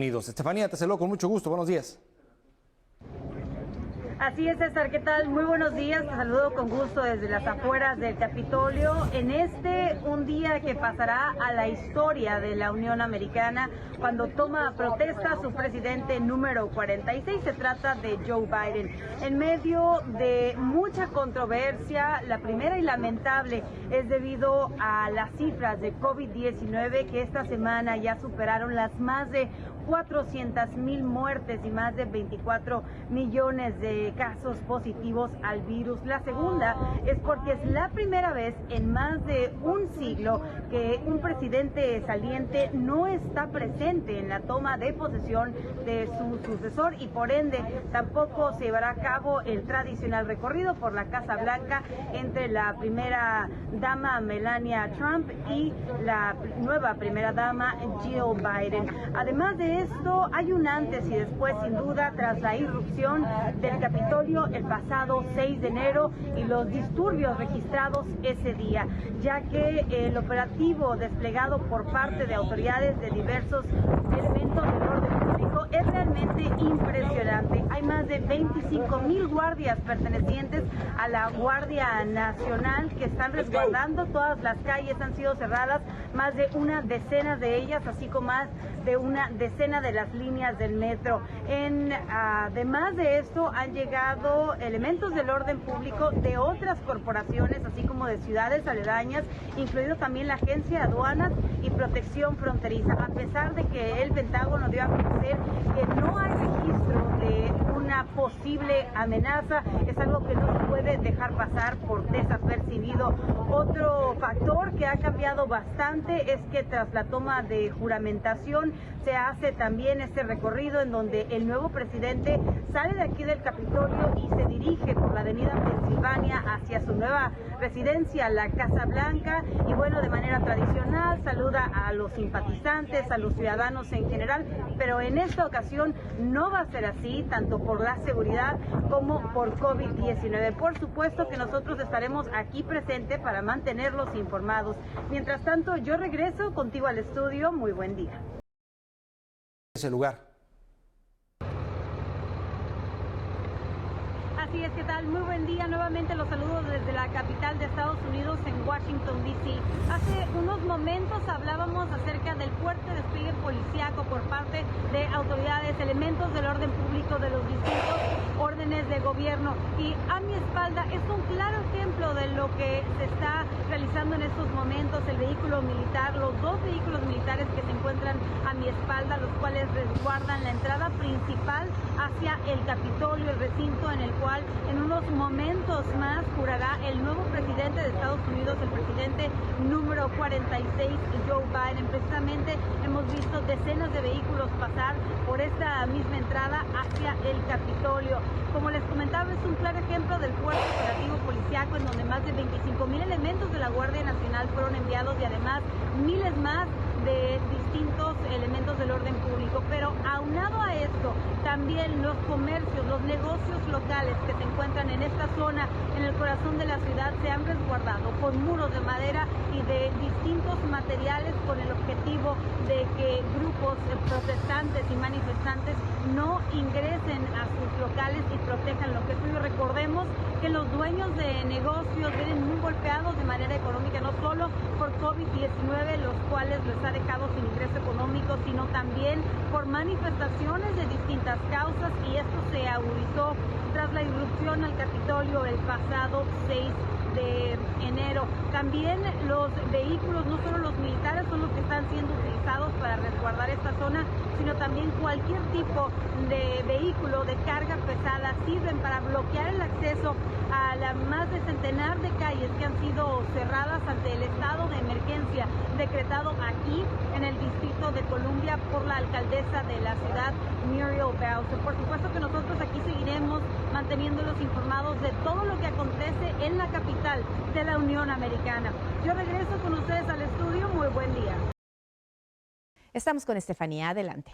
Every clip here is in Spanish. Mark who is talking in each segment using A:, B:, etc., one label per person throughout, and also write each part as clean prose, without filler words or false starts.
A: Unidos. Estefanía, te saludo con mucho gusto. Buenos días.
B: Así es, César, ¿qué tal? Muy buenos días, te saludo con gusto desde las afueras del Capitolio, en un día que pasará a la historia de la Unión Americana, cuando toma protesta su presidente número 46, se trata de Joe Biden. En medio de mucha controversia, la primera y lamentable es debido a las cifras de COVID-19 que esta semana ya superaron las más de 400,000 muertes y más de 24 millones de casos positivos al virus. La segunda es porque es la primera vez en más de un siglo que un presidente saliente no está presente en la toma de posesión de su sucesor y por ende tampoco se llevará a cabo el tradicional recorrido por la Casa Blanca entre la primera dama Melania Trump y la nueva primera dama Jill Biden. Además de esto, hay un antes y después, sin duda, tras la irrupción del Capitolio el pasado 6 de enero y los disturbios registrados ese día, ya que el operativo desplegado por parte de autoridades de diversos elementos del orden público es realmente impresionante. Hay más de 25,000 guardias pertenecientes a la Guardia Nacional que están resguardando todas las calles, han sido cerradas más de una decena de ellas, así como más de una decena de las líneas del metro. Además de esto, han llegado elementos del orden público de otras corporaciones, así como de ciudades aledañas, incluido también la Agencia de Aduanas y Protección Fronteriza, a pesar de que el Pentágono dio a conocer que no hay registro de una posible amenaza. Es algo que no se puede dejar pasar por desapercibido. Otro factor que ha cambiado bastante es que tras la toma de juramentación se hace también este recorrido en donde el nuevo presidente sale de aquí del Capitolio y se dirige por la avenida Pensilvania hacia su nueva residencia, la Casa Blanca, y bueno, de manera tradicional saluda a los simpatizantes, a los ciudadanos en general, pero en esta ocasión no va a ser así, tanto por la seguridad como por COVID-19. Por supuesto que nosotros estaremos aquí presentes para mantenerlos informados. Mientras tanto, yo regreso contigo al estudio. Muy buen día.
A: Ese lugar.
B: Así es, ¿qué tal? Muy buen día. Nuevamente los saludo desde la capital de Estados Unidos, en Washington, D.C. Hace unos momentos hablábamos acerca del fuerte despliegue policíaco por parte de autoridades, elementos del orden público de los distintos órdenes de gobierno. Y a mi espalda es un claro ejemplo de lo que se está realizando en estos momentos. El vehículo militar, los dos vehículos militares que se encuentran a mi espalda, los cuales resguardan la entrada principal hacia el Capitolio, el recinto en el cual en unos momentos más jurará el nuevo presidente de Estados Unidos, el presidente número 46, Joe Biden. Precisamente hemos visto decenas de vehículos pasar por esta misma entrada hacia el Capitolio. Como les comentaba, es un claro ejemplo del fuerte operativo policiaco en donde más de 25,000 elementos de la Guardia Nacional fueron enviados y además miles más de distintos elementos del orden público. Pero aunado a esto, también los comercios, los negocios locales que se encuentran en esta zona, en el corazón de la ciudad, se han resguardado con muros de madera y de distintos materiales con el objetivo de que grupos protestantes y manifestantes no ingresen a sus locales y protejan lo que es suyo. Recordemos que los dueños de negocios vienen muy golpeados de manera económica, no solo por COVID-19, los cuales les ha dejado sin ingreso económico, sino también por manifestaciones de distintas causas, y esto se agudizó tras la irrupción al Capitolio el pasado 6 de enero. También los vehículos, no solo los militares, son los que están siendo utilizados para resguardar esta zona, sino también cualquier tipo de vehículo de carga pesada sirven para bloquear el acceso a la más de centenar de calles que han sido cerradas ante el estado de emergencia decretado aquí en el Distrito de Columbia por la alcaldesa de la ciudad, Muriel Bowser. Por supuesto que nosotros aquí seguiremos manteniéndolos informados de todo lo que acontece en la capital de la Unión Americana. Yo regreso con ustedes al estudio. Muy buen día.
C: Estamos con Estefanía. Adelante.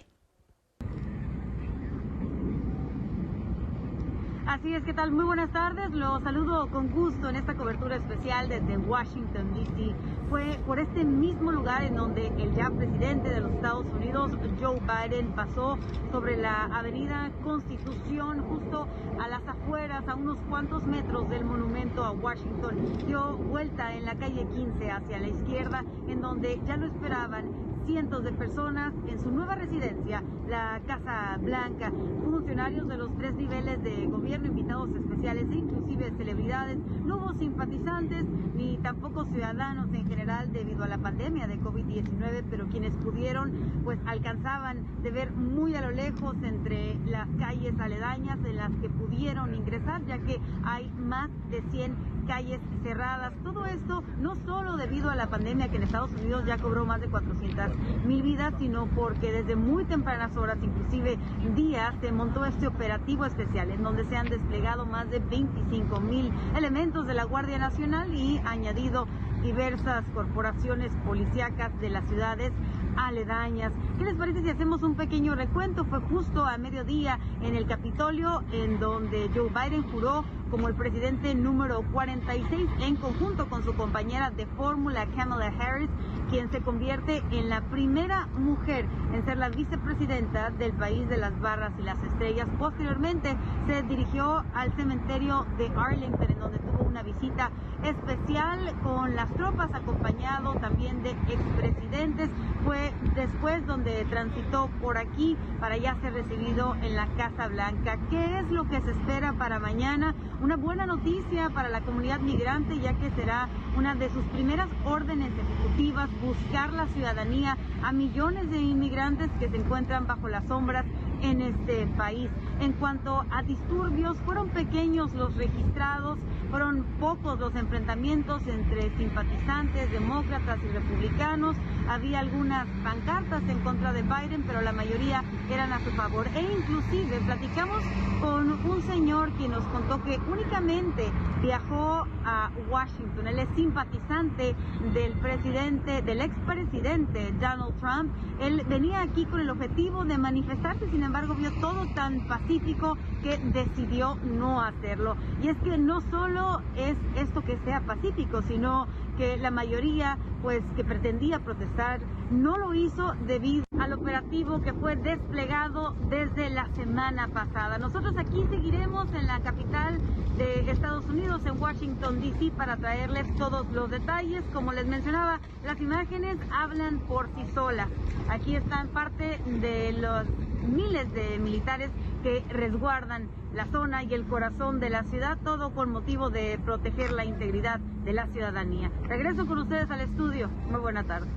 B: Así es, ¿qué tal? Muy buenas tardes, los saludo con gusto en esta cobertura especial desde Washington, D.C. Fue por este mismo lugar en donde el ya presidente de los Estados Unidos, Joe Biden, pasó sobre la avenida Constitución, justo a las afueras, a unos cuantos metros del monumento a Washington. Dio vuelta en la calle 15 hacia la izquierda, en donde ya lo esperaban cientos de personas en su nueva residencia, la Casa Blanca, funcionarios de los 3 niveles de gobierno, invitados especiales e inclusive celebridades. No hubo simpatizantes ni tampoco ciudadanos en general debido a la pandemia de COVID-19, pero quienes pudieron pues alcanzaban de ver muy a lo lejos entre las calles aledañas en las que pudieron ingresar, ya que hay más de 100 calles cerradas. Todo esto no solo debido a la pandemia, que en Estados Unidos ya cobró más de 400,000 vidas, sino porque desde muy tempranas horas, inclusive días, se montó este operativo especial en donde se han desplegado más de 25,000 elementos de la Guardia Nacional y añadido diversas corporaciones policíacas de las ciudades aledañas. ¿Qué les parece si hacemos un pequeño recuento? Fue justo a mediodía en el Capitolio, en donde Joe Biden juró como el presidente número 46 en conjunto con su compañera de fórmula Kamala Harris, quien se convierte en la primera mujer en ser la vicepresidenta del país de las barras y las estrellas. Posteriormente se dirigió al cementerio de Arlington, en donde tuvo una visita especial con las tropas, acompañado también de expresidentes. Fue después donde transitó por aquí para ya ser recibido en la Casa Blanca. ¿Qué es lo que se espera para mañana? Una buena noticia para la comunidad migrante, ya que será una de sus primeras órdenes ejecutivas buscar la ciudadanía a millones de inmigrantes que se encuentran bajo las sombras en este país. En cuanto a disturbios, fueron pequeños los registrados, fueron pocos los enfrentamientos entre simpatizantes, demócratas y republicanos. Había algunas pancartas en contra de Biden, pero la mayoría eran a su favor. E inclusive platicamos con un señor quien nos contó que únicamente viajó a Washington. Él es simpatizante del expresidente Donald Trump. Él venía aquí con el objetivo de manifestarse, sin embargo vio todo tan pacífico que decidió no hacerlo. Y es que no solo es esto que sea pacífico, sino que la mayoría pues que pretendía protestar no lo hizo debido al operativo que fue desplegado desde la semana pasada. Nosotros aquí seguiremos en la capital de Estados Unidos, en Washington, D.C., para traerles todos los detalles. Como les mencionaba, las imágenes hablan por sí solas. Aquí están parte de los miles de militares que resguardan la zona y el corazón de la ciudad, todo con motivo de proteger la integridad de la ciudadanía. Regreso con ustedes al estudio. Muy buena tarde.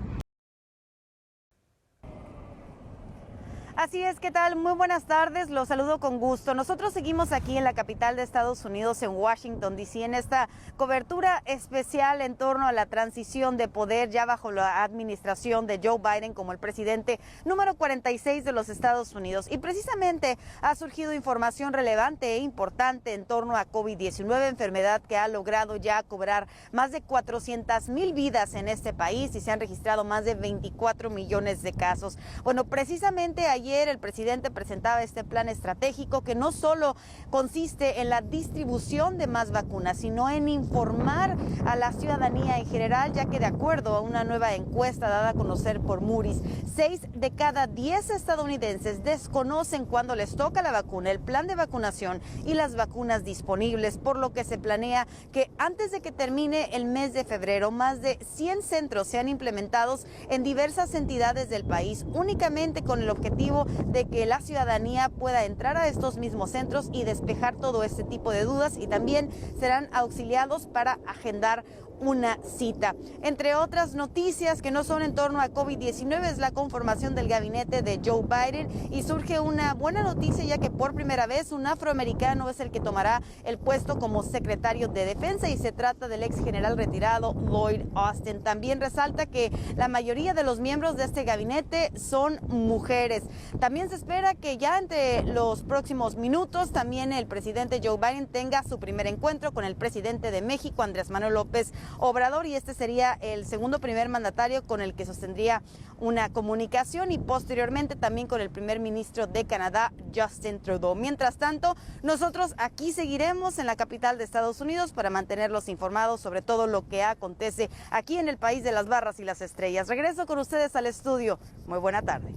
C: Así es, ¿qué tal? Muy buenas tardes, los saludo con gusto. Nosotros seguimos aquí en la capital de Estados Unidos, en Washington, D.C., en esta cobertura especial en torno a la transición de poder ya bajo la administración de Joe Biden como el presidente número 46 de los Estados Unidos. Y precisamente ha surgido información relevante e importante en torno a COVID-19, enfermedad que ha logrado ya cobrar más de 400,000 vidas en este país y se han registrado más de 24 millones de casos. Bueno, precisamente ayer el presidente presentaba este plan estratégico que no solo consiste en la distribución de más vacunas, sino en informar a la ciudadanía en general, ya que de acuerdo a una nueva encuesta dada a conocer por Moody's, 6 de cada 10 estadounidenses desconocen cuándo les toca la vacuna, el plan de vacunación y las vacunas disponibles, por lo que se planea que antes de que termine el mes de febrero, más de 100 centros sean implementados en diversas entidades del país, únicamente con el objetivo de que la ciudadanía pueda entrar a estos mismos centros y despejar todo este tipo de dudas, y también serán auxiliados para agendar una cita. Entre otras noticias que no son en torno a COVID-19 es la conformación del gabinete de Joe Biden, y surge una buena noticia, ya que por primera vez un afroamericano es el que tomará el puesto como secretario de Defensa, y se trata del ex general retirado Lloyd Austin. También resalta que la mayoría de los miembros de este gabinete son mujeres. También se espera que ya entre los próximos minutos también el presidente Joe Biden tenga su primer encuentro con el presidente de México, Andrés Manuel López Obrador, y este sería el segundo primer mandatario con el que sostendría una comunicación, y posteriormente también con el primer ministro de Canadá, Justin Trudeau. Mientras tanto, nosotros aquí seguiremos en la capital de Estados Unidos para mantenerlos informados sobre todo lo que acontece aquí en el país de las barras y las estrellas. Regreso con ustedes al estudio. Muy buena tarde.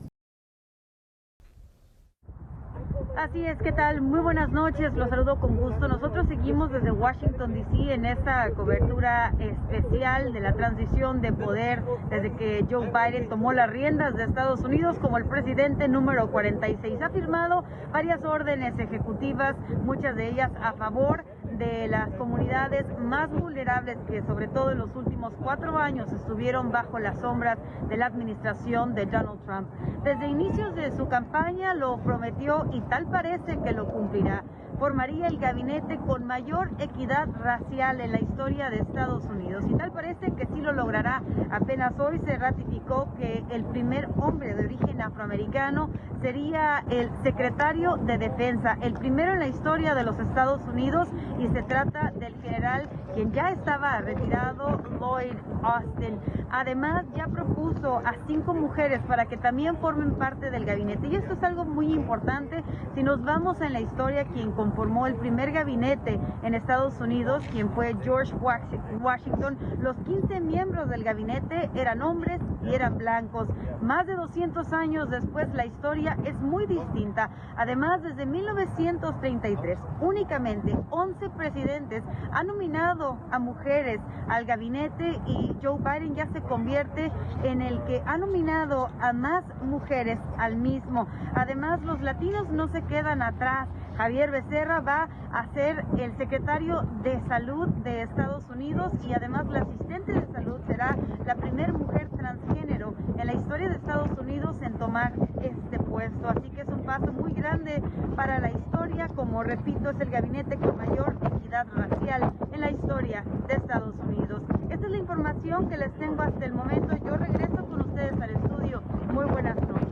B: Así es, ¿qué tal? Muy buenas noches, los saludo con gusto. Nosotros seguimos desde Washington, D.C. en esta cobertura especial de la transición de poder desde que Joe Biden tomó las riendas de Estados Unidos como el presidente número 46. Ha firmado varias órdenes ejecutivas, muchas de ellas a favor de las comunidades más vulnerables que sobre todo en los últimos 4 años estuvieron bajo las sombras de la administración de Donald Trump. Desde inicios de su campaña lo prometió y tal parece que lo cumplirá. Formaría el gabinete con mayor equidad racial en la historia de Estados Unidos y tal parece que sí lo logrará. Apenas hoy se ratificó que el primer hombre de origen afroamericano sería el secretario de Defensa, el primero en la historia de los Estados Unidos, y se trata del general quien ya estaba retirado, Lloyd Austin. Además, ya propuso a 5 mujeres para que también formen parte del gabinete. Y esto es algo muy importante. Si nos vamos en la historia, quien conformó el primer gabinete en Estados Unidos, quien fue George Washington, los 15 miembros del gabinete eran hombres y eran blancos. Más de 200 años después, la historia es muy distinta. Además, desde 1933, únicamente 11 presidentes han nominado a mujeres al gabinete y Joe Biden ya se convierte en el que ha nominado a más mujeres al mismo. Además, los latinos no se quedan atrás. Javier Becerra va a ser el secretario de Salud de Estados Unidos y además la asistente de salud será la primera mujer transgénero en la historia de Estados Unidos en tomar este puesto. Así que es un paso muy grande para la historia. Como repito, es el gabinete con mayor equidad racial en la historia de Estados Unidos. Esta es la información que les tengo hasta el momento. Yo regreso con ustedes al estudio. Muy buenas noches.